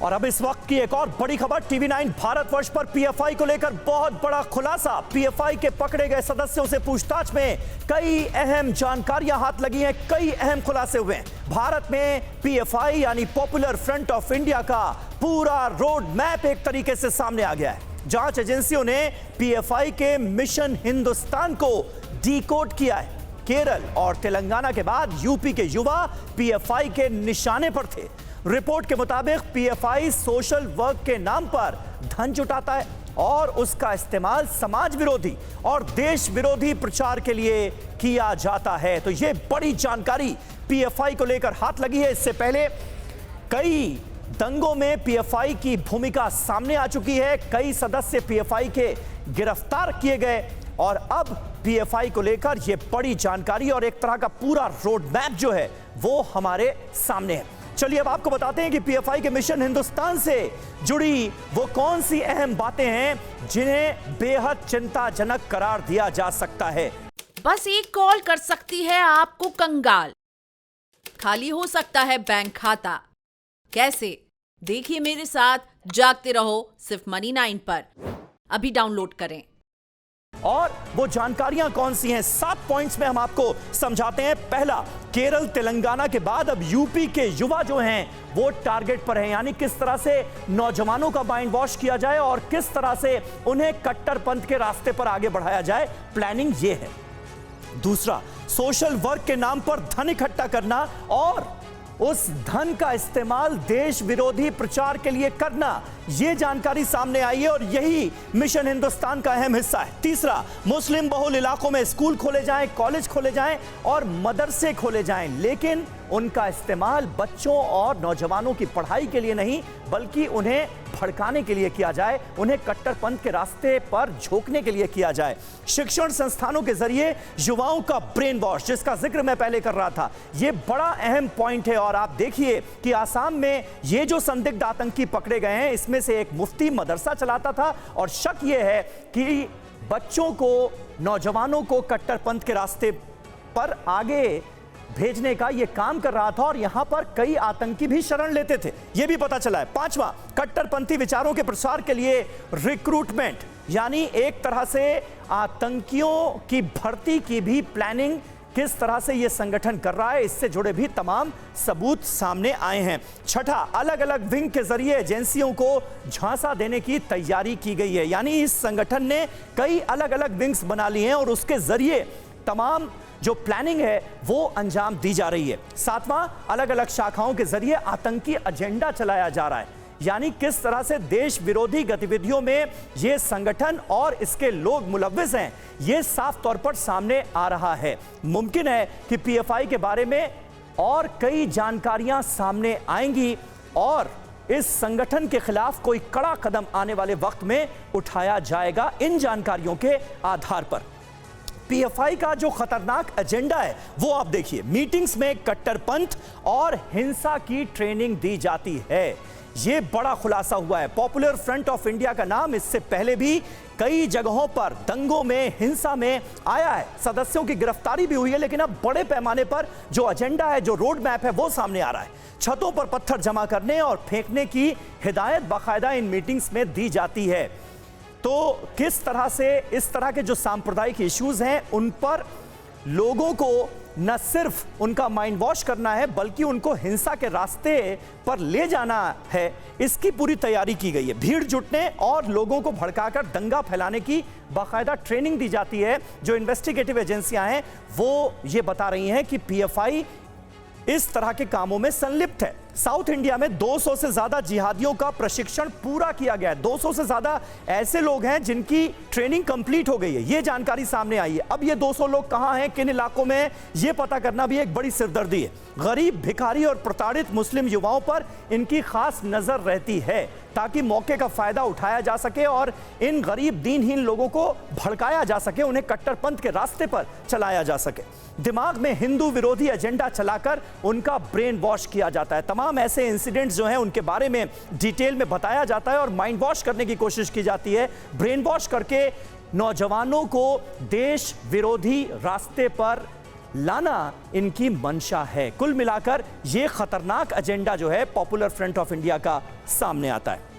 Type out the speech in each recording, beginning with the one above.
और अब इस वक्त की एक और बड़ी खबर, टीवी9 भारतवर्ष पर पीएफआई को लेकर बहुत बड़ा खुलासा। पीएफआई के पकड़े गए सदस्यों से पूछताछ में कई अहम जानकारियां हाथ लगी हैं, कई अहम खुलासे हुए हैं। भारत में पीएफआई यानी पॉपुलर फ्रंट ऑफ इंडिया का पूरा रोड मैप एक तरीके से सामने आ गया है। जांच एजेंसियों ने पीएफआई के मिशन हिंदुस्तान को डिकोड किया है। केरल और तेलंगाना के बाद यूपी के युवा पीएफआई के निशाने पर थे। रिपोर्ट के मुताबिक पीएफआई सोशल वर्क के नाम पर धन जुटाता है और उसका इस्तेमाल समाज विरोधी और देश विरोधी प्रचार के लिए किया जाता है। तो यह बड़ी जानकारी पीएफआई को लेकर हाथ लगी है। इससे पहले कई दंगों में पीएफआई की भूमिका सामने आ चुकी है, कई सदस्य पीएफआई के गिरफ्तार किए गए और अब पीएफआई को लेकर यह बड़ी जानकारी और एक तरह का पूरा रोड मैप जो है वो हमारे सामने है। चलिए अब आपको बताते हैं कि पीएफआई के मिशन हिंदुस्तान से जुड़ी वो कौन सी अहम बातें हैं जिन्हें बेहद चिंताजनक करार दिया जा सकता है। बस एक कॉल कर सकती है आपको कंगाल, खाली हो सकता है बैंक खाता। कैसे? देखिए मेरे साथ, जागते रहो सिर्फ मनी9 पर। अभी डाउनलोड करें। और वो जानकारियां कौन सी हैं, 7 पॉइंट्स में हम आपको समझाते हैं। पहला, केरल तेलंगाना के बाद अब यूपी के युवा जो हैं वो टारगेट पर हैं, यानी किस तरह से नौजवानों का माइंड वॉश किया जाए और किस तरह से उन्हें कट्टरपंथ के रास्ते पर आगे बढ़ाया जाए, प्लानिंग ये है। दूसरा, सोशल वर्क के नाम पर धन इकट्ठा करना और उस धन का इस्तेमाल देश विरोधी प्रचार के लिए करना, यह जानकारी सामने आई है और यही मिशन हिंदुस्तान का अहम हिस्सा है। तीसरा, मुस्लिम बहुल इलाकों में स्कूल खोले जाएं, कॉलेज खोले जाएं और मदरसे खोले जाएं, लेकिन उनका इस्तेमाल बच्चों और नौजवानों की पढ़ाई के लिए नहीं बल्कि उन्हें भड़काने के लिए किया जाए, उन्हें कट्टरपंथ के रास्ते पर झोंकने के लिए किया जाए। शिक्षण संस्थानों के जरिए युवाओं का ब्रेन वॉश, जिसका जिक्र मैं पहले कर रहा था, यह बड़ा अहम पॉइंट है। और आप देखिए कि आसाम में ये जो संदिग्ध आतंकी पकड़े गए हैं, इसमें से एक मुफ्ती मदरसा चलाता था और शक यह है कि बच्चों को, नौजवानों को कट्टरपंथ के रास्ते पर आगे भेजने का यह काम कर रहा था और यहां पर कई आतंकी भी शरण लेते थे, यह भी पता चला है। पांचवा, कट्टरपंथी विचारों के प्रसार के लिए रिक्रूटमेंट, यानी एक तरह से आतंकियों की भर्ती की भी प्लानिंग किस तरह से यह संगठन कर रहा है, इससे जुड़े भी तमाम सबूत सामने आए हैं। छठा, अलग अलग विंग के जरिए एजेंसियों को झांसा देने की तैयारी की गई है, यानी इस संगठन ने कई अलग अलग विंग्स बना ली हैं और उसके जरिए तमाम जो प्लानिंग है वो अंजाम दी जा रही है। सातवां, अलग अलग शाखाओं के जरिए आतंकी एजेंडा चलाया जा रहा है, यानी किस तरह से देश विरोधी गतिविधियों में ये संगठन और इसके लोग मुलव्विस हैं, ये साफ तौर पर सामने आ रहा है। मुमकिन है कि पीएफआई के बारे में और कई जानकारियां सामने आएंगी और इस संगठन के खिलाफ कोई कड़ा कदम आने वाले वक्त में उठाया जाएगा इन जानकारियों के आधार पर। पीएफआई का जो खतरनाक एजेंडा है वो आप देखिए, मीटिंग्स में कट्टरपंथ और हिंसा की ट्रेनिंग दी जाती है। ये बड़ा खुलासा हुआ है। पॉपुलर फ्रंट ऑफ इंडिया का नाम इससे पहले भी कई जगहों पर दंगों में, हिंसा में आया है, सदस्यों की गिरफ्तारी भी हुई है, लेकिन अब बड़े पैमाने पर जो एजेंडा है, जो रोड मैप है वो सामने आ रहा है। छतों पर पत्थर जमा करने और फेंकने की हिदायत बाकायदा इन मीटिंग्स में दी जाती है। तो किस तरह से इस तरह के जो सांप्रदायिक इश्यूज हैं उन पर लोगों को न सिर्फ उनका माइंड वॉश करना है बल्कि उनको हिंसा के रास्ते पर ले जाना है, इसकी पूरी तैयारी की गई है। भीड़ जुटने और लोगों को भड़काकर दंगा फैलाने की बाकायदा ट्रेनिंग दी जाती है। जो इन्वेस्टिगेटिव एजेंसियां हैं वो ये बता रही हैं कि पीएफआई इस तरह के कामों में संलिप्त है। साउथ इंडिया में 200 से ज्यादा जिहादियों का प्रशिक्षण पूरा किया गया है। 200 से ज्यादा ऐसे लोग हैं जिनकी ट्रेनिंग कंप्लीट हो गई है, ये जानकारी सामने आई है। अब ये 200 लोग कहां हैं, किन इलाकों में, ये पता करना भी एक बड़ी सिरदर्दी है। गरीब, भिखारी और प्रताड़ित मुस्लिम युवाओं पर इनकी खास नजर रहती है ताकि मौके का फायदा उठाया जा सके और इन गरीब दीनहीन लोगों को भड़काया जा सके, उन्हें कट्टरपंथ के रास्ते पर चलाया जा सके। दिमाग में हिंदू विरोधी एजेंडा चलाकर उनका ब्रेन वॉश किया जाता है। तमाम ऐसे इंसिडेंट्स जो हैं उनके बारे में डिटेल में बताया जाता है और माइंड वॉश करने की कोशिश की जाती है, ब्रेन वॉश करके नौजवानों को देश विरोधी रास्ते पर लाना इनकी मंशा है। कुल मिलाकर यह खतरनाक एजेंडा जो है पॉपुलर फ्रंट ऑफ इंडिया का सामने आता है।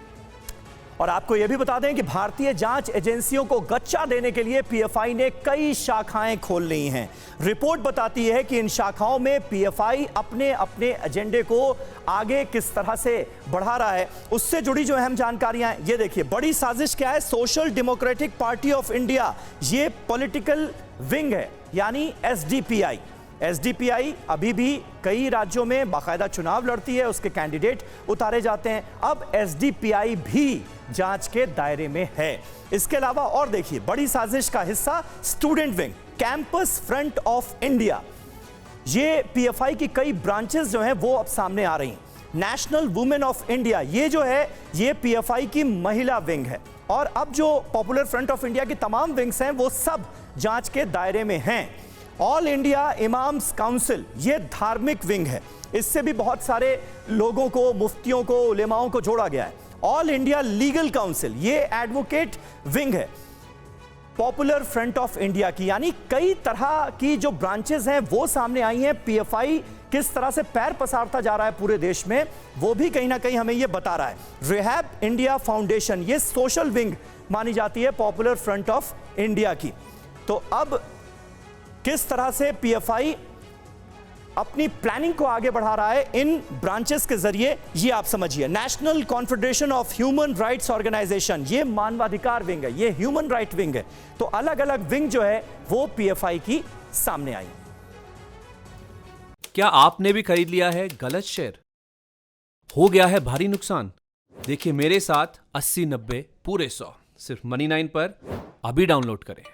और आपको यह भी बता दें कि भारतीय जांच एजेंसियों को गच्चा देने के लिए पीएफआई ने कई शाखाएं खोल ली हैं। रिपोर्ट बताती है कि इन शाखाओं में पीएफआई अपने अपने एजेंडे को आगे किस तरह से बढ़ा रहा है, उससे जुड़ी जो अहम जानकारियां हैं ये देखिए। बड़ी साजिश क्या है? Social democratic party of India, ये पॉलिटिकल विंग है, यानी एसडीपीआई। एसडीपीआई अभी भी कई राज्यों में बाकायदा चुनाव लड़ती है, उसके कैंडिडेट उतारे जाते हैं। अब एसडीपीआई भी जांच के दायरे में है। इसके अलावा और देखिए, बड़ी साजिश का हिस्सा student wing, campus front of India. ये पीएफआई की कई ब्रांचेस जो हैं वो अब सामने आ रही हैं। नेशनल वुमेन ऑफ इंडिया, ये जो है ये पीएफआई की महिला विंग है। और अब जो पॉपुलर फ्रंट ऑफ इंडिया की तमाम विंग्स हैं वो सब जांच के दायरे में हैं। ऑल इंडिया इमाम्स काउंसिल, ये धार्मिक विंग है, इससे भी बहुत सारे लोगों को, मुफ्तियों को, उलेमाओं को जोड़ा गया है। ऑल इंडिया लीगल काउंसिल, ये एडवोकेट विंग है पॉपुलर फ्रंट ऑफ इंडिया की। यानी कई तरह की जो ब्रांचेस हैं वो सामने आई हैं। पीएफआई किस तरह से पैर पसारता जा रहा है पूरे देश में, वो भी कहीं ना कहीं हमें ये बता रहा है। रिहैब इंडिया फाउंडेशन, ये सोशल विंग मानी जाती है पॉपुलर फ्रंट ऑफ इंडिया की। तो अब किस तरह से पीएफआई अपनी प्लानिंग को आगे बढ़ा रहा है इन ब्रांचेस के जरिए, ये आप समझिए। National Confederation of Human Rights Organisation, ये मानवाधिकार विंग है, ये ह्यूमन राइट विंग है। तो अलग अलग विंग जो है वो पीएफआई की सामने आई। क्या आपने भी खरीद लिया है गलत शेयर? हो गया है भारी नुकसान? देखिए मेरे साथ 80-90 पूरे 100 सिर्फ Money9 पर अभी डाउनलोड करें।